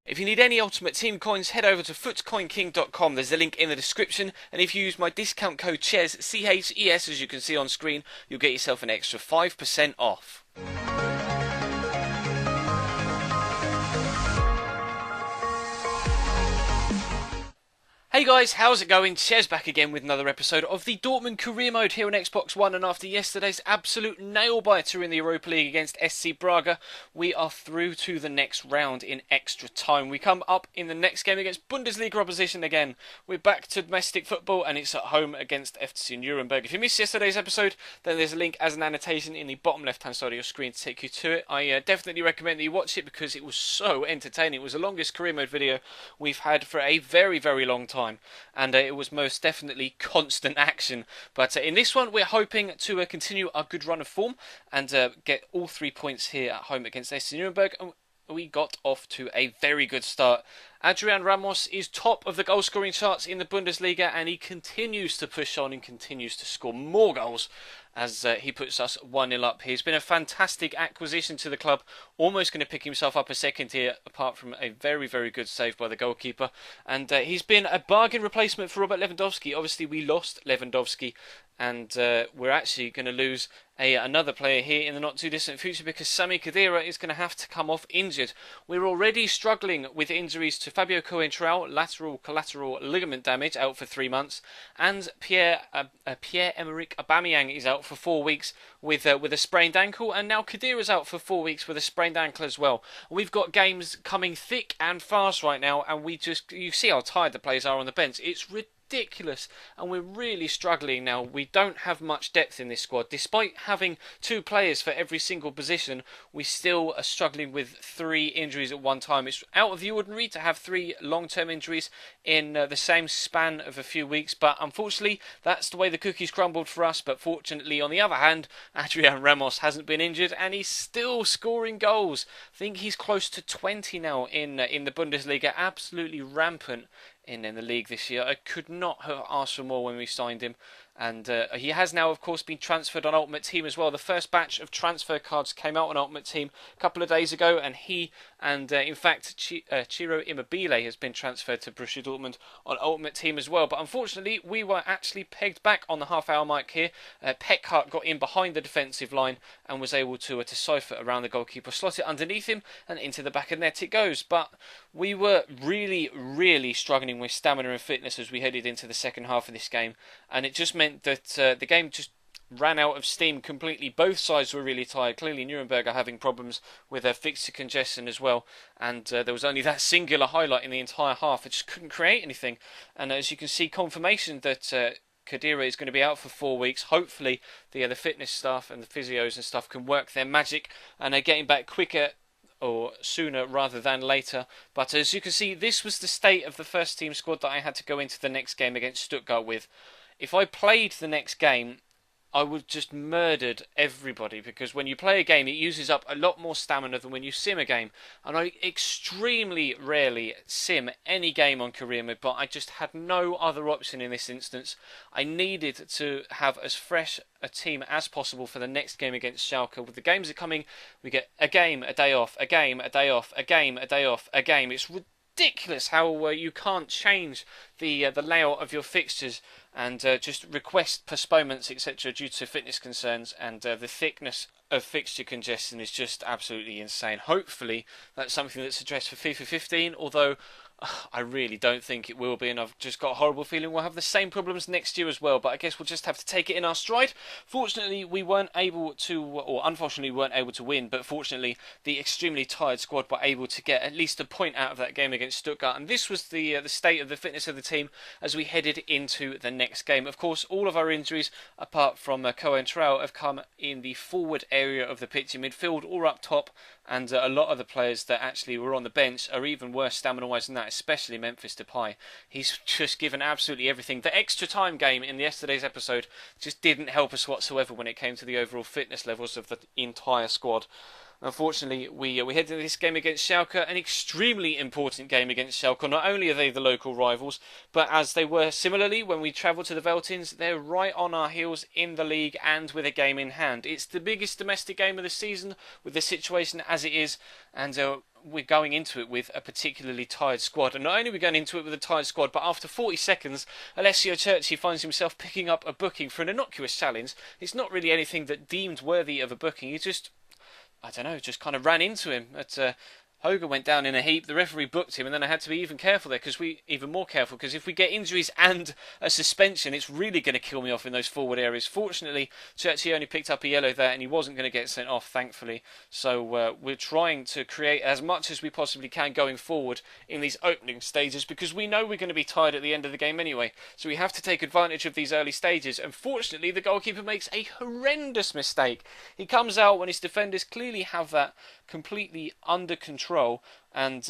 If you need any Ultimate Team coins, head over to footcoinking.com. There's a link in the description, and if you use my discount code CHES, CHES, as you can see on screen, you'll get yourself an extra 5% off. Hey guys, how's it going? Chez back again with another episode of the Dortmund career mode here on Xbox One, and after yesterday's absolute nail-biter in the Europa League against SC Braga, we are through to the next round in extra time. We come up in the next game against Bundesliga opposition again. We're back to domestic football, and it's at home against FC Nuremberg. If you missed yesterday's episode, then there's a link as an annotation in the bottom left-hand side of your screen to take you to it. I definitely recommend that you watch it because it was so entertaining. It was the longest career mode video we've had for a very, very long time. And it was most definitely constant action. But in this one, we're hoping to continue our good run of form and get all 3 points here at home against SC Nuremberg. And we got off to a very good start. Adrian Ramos is top of the goal scoring charts in the Bundesliga, and he continues to push on and continues to score more goals as he puts us 1-0 up. He's been a fantastic acquisition to the club, almost going to pick himself up a second here, apart from a very, very good save by the goalkeeper. And he's been a bargain replacement for Robert Lewandowski. Obviously, we lost Lewandowski, and we're actually going to lose another player here in the not too distant future because Sami Khedira is going to have to come off injured. We're already struggling with injuries to Fabio Coentrao, lateral collateral ligament damage, out for 3 months, and Pierre-Emerick Aubameyang is out for 4 weeks with a sprained ankle, and now Khedira's out for 4 weeks with a sprained ankle as well. We've got games coming thick and fast right now, and you see how tired the players are on the bench. It's ridiculous, and we're really struggling now. We don't have much depth in this squad. Despite having 2 players for every single position, we still are struggling with 3 injuries at one time. It's out of the ordinary to have 3 long-term injuries in the same span of a few weeks, but unfortunately that's the way the cookies crumbled for us. But fortunately, on the other hand, Adrian Ramos hasn't been injured, and he's still scoring goals. I think he's close to 20 now in the Bundesliga. Absolutely rampant in the league this year. I could not have asked for more when we signed him, and he has now of course been transferred on Ultimate Team as well. The first batch of transfer cards came out on Ultimate Team a couple of days ago, and he and in fact Ciro Immobile has been transferred to Borussia Dortmund on Ultimate Team as well. But unfortunately we were actually pegged back on the half-hour mark here. Peckhart got in behind the defensive line and was able to cipher around the goalkeeper, slot it underneath him, and into the back of the net it goes. But we were really struggling with stamina and fitness as we headed into the second half of this game, and it just meant that the game just ran out of steam completely. Both sides were really tired. Clearly Nuremberg are having problems with their fixture congestion as well, and there was only that singular highlight in the entire half. It just couldn't create anything, and as you can see, confirmation that Khedira is going to be out for 4 weeks. Hopefully the fitness staff and the physios and stuff can work their magic and are getting back quicker or sooner rather than later. But as you can see, this was the state of the first team squad that I had to go into the next game against Stuttgart with. If I played the next game, I would just murdered everybody, because when you play a game it uses up a lot more stamina than when you sim a game, and I extremely rarely sim any game on career mode, but I just had no other option in this instance. I needed to have as fresh a team as possible for the next game against Schalke. With the games are coming, we get a game, a day off, a game, a day off, a game, a day off, a game. It's ridiculous how you can't change the layout of your fixtures and just request postponements, etc., due to fitness concerns, and the thickness of fixture congestion is just absolutely insane. Hopefully that's something that's addressed for FIFA 15, although I really don't think it will be, and I've just got a horrible feeling we'll have the same problems next year as well. But I guess we'll just have to take it in our stride. Fortunately, we weren't able to, or unfortunately we weren't able to win, but fortunately the extremely tired squad were able to get at least a point out of that game against Stuttgart, and this was the state of the fitness of the team as we headed into the next game. Of course, all of our injuries, apart from Coentrao, have come in the forward area of the pitch in midfield or up top, and a lot of the players that actually were on the bench are even worse stamina-wise than that, especially Memphis Depay. He's just given absolutely everything. The extra time game in yesterday's episode just didn't help us whatsoever when it came to the overall fitness levels of the entire squad. Unfortunately, we head into this game against Schalke, an extremely important game against Schalke. Not only are they the local rivals, but as they were similarly when we travelled to the Veltins, they're right on our heels in the league and with a game in hand. It's the biggest domestic game of the season with the situation as it is, and we're going into it with a particularly tired squad. And not only are we going into it with a tired squad, but after 40 seconds, Alessio Cerci finds himself picking up a booking for an innocuous challenge. It's not really anything that deemed worthy of a booking. He just, I don't know, just kind of ran into him. Hoger went down in a heap. The referee booked him, and then I had to be even more careful because if we get injuries and a suspension, it's really going to kill me off in those forward areas. Fortunately, Cerci only picked up a yellow there, and he wasn't going to get sent off, thankfully. So we're trying to create as much as we possibly can going forward in these opening stages because we know we're going to be tired at the end of the game anyway. So we have to take advantage of these early stages. And fortunately, the goalkeeper makes a horrendous mistake. He comes out when his defenders clearly have that completely under control, and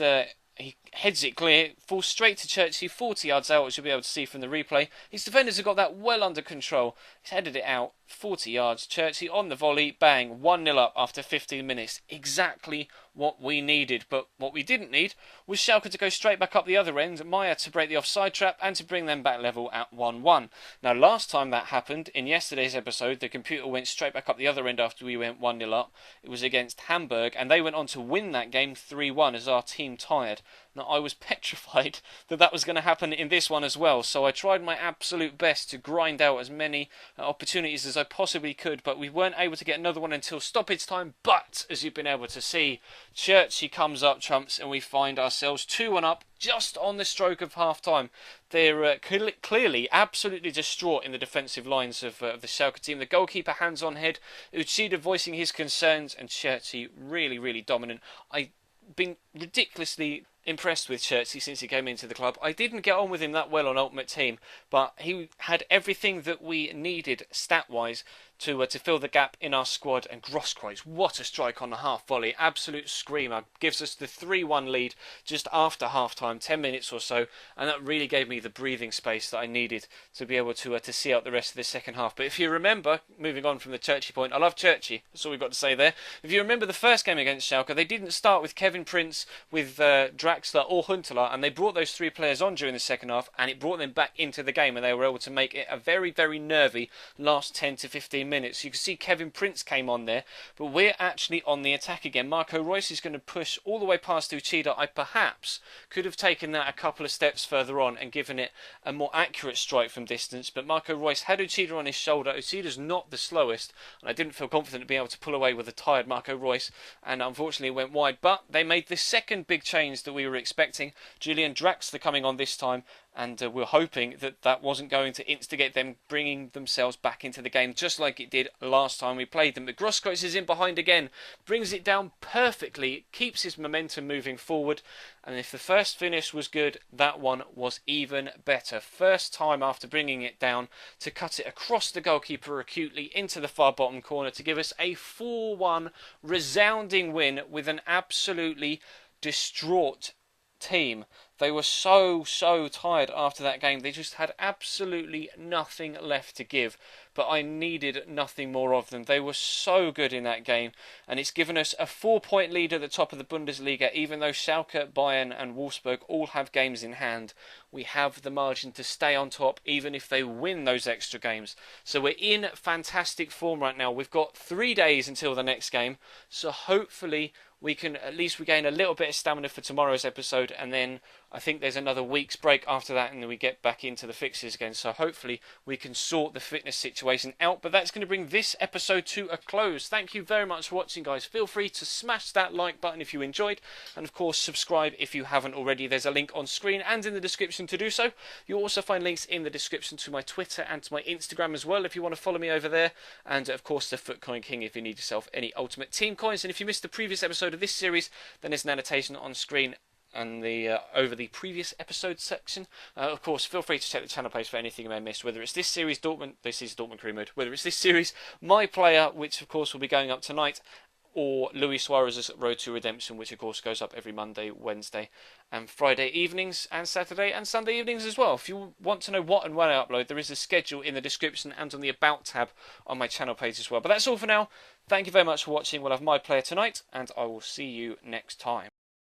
he heads it clear, falls straight to Cerci, 40 yards out, as you'll be able to see from the replay. His defenders have got that well under control. He's headed it out, 40 yards. Cerci on the volley, bang, 1-0 up after 15 minutes. Exactly what we needed. But what we didn't need was Schalke to go straight back up the other end, Maya to break the offside trap, and to bring them back level at 1-1. Now, last time that happened, in yesterday's episode, the computer went straight back up the other end after we went 1-0 up. It was against Hamburg, and they went on to win that game 3-1 as our team tired. Now, I was petrified that that was going to happen in this one as well, so I tried my absolute best to grind out as many opportunities as I possibly could, but we weren't able to get another one until stoppage time. But, as you've been able to see, Cerci comes up trumps, and we find ourselves 2-1 up just on the stroke of half-time. They're clearly absolutely distraught in the defensive lines of the Schalke team. The goalkeeper hands on head, Uchida voicing his concerns, and Cerci really, really dominant. I've been ridiculously impressed with Cerci since he came into the club. I didn't get on with him that well on Ultimate Team, but he had everything that we needed stat-wise to fill the gap in our squad. And Grosskreutz, what a strike on the half volley, absolute screamer, gives us the 3-1 lead just after half time, 10 minutes or so, and that really gave me the breathing space that I needed to be able to see out the rest of the second half. But if you remember, moving on from the Cerci point, I love Cerci, that's all we've got to say there. If you remember the first game against Schalke, they didn't start with Kevin Prince, with Draxler or Huntelaar, and they brought those three players on during the second half, and it brought them back into the game, and they were able to make it a very, very nervy last 10 to 15 minutes. You can see Kevin Prince came on there, but we're actually on the attack again. Marco Reus is going to push all the way past Uchida. I perhaps could have taken that a couple of steps further on and given it a more accurate strike from distance, but Marco Reus had Uchida on his shoulder. Uchida's not the slowest, and I didn't feel confident to be able to pull away with a tired Marco Reus, and unfortunately it went wide. But they made the second big change that we were expecting. Julian Draxler coming on this time, and we're hoping that that wasn't going to instigate them bringing themselves back into the game just like it did last time we played them. But Grosskreutz is in behind again, brings it down perfectly, keeps his momentum moving forward, and if the first finish was good, that one was even better. First time after bringing it down to cut it across the goalkeeper acutely into the far bottom corner to give us a 4-1 resounding win with an absolutely distraught team. They were so tired after that game. They just had absolutely nothing left to give. But I needed nothing more of them. They were so good in that game. And it's given us a 4-point lead at the top of the Bundesliga. Even though Schalke, Bayern and Wolfsburg all have games in hand, we have the margin to stay on top even if they win those extra games. So we're in fantastic form right now. We've got 3 days until the next game. So hopefully we can at least regain a little bit of stamina for tomorrow's episode, and then I think there's another week's break after that, and then we get back into the fixes again. So hopefully we can sort the fitness situation out. But that's going to bring this episode to a close. Thank you very much for watching, guys. Feel free to smash that like button if you enjoyed, and of course subscribe if you haven't already. There's a link on screen and in the description to do so. You'll also find links in the description to my Twitter and to my Instagram as well if you want to follow me over there, and of course the Footcoin King if you need yourself any Ultimate Team coins. And if you missed the previous episode of this series, then there's an annotation on screen and the over the previous episode section. Of course, feel free to check the channel page for anything you may miss, whether it's this series, this is Dortmund Career Mode, whether it's this series, My Player, which of course will be going up tonight, or Luis Suarez's Road to Redemption, which of course goes up every Monday, Wednesday, and Friday evenings, and Saturday and Sunday evenings as well. If you want to know what and when I upload, there is a schedule in the description and on the About tab on my channel page as well. But that's all for now. Thank you very much for watching. We'll have my player tonight, and I will see you next time.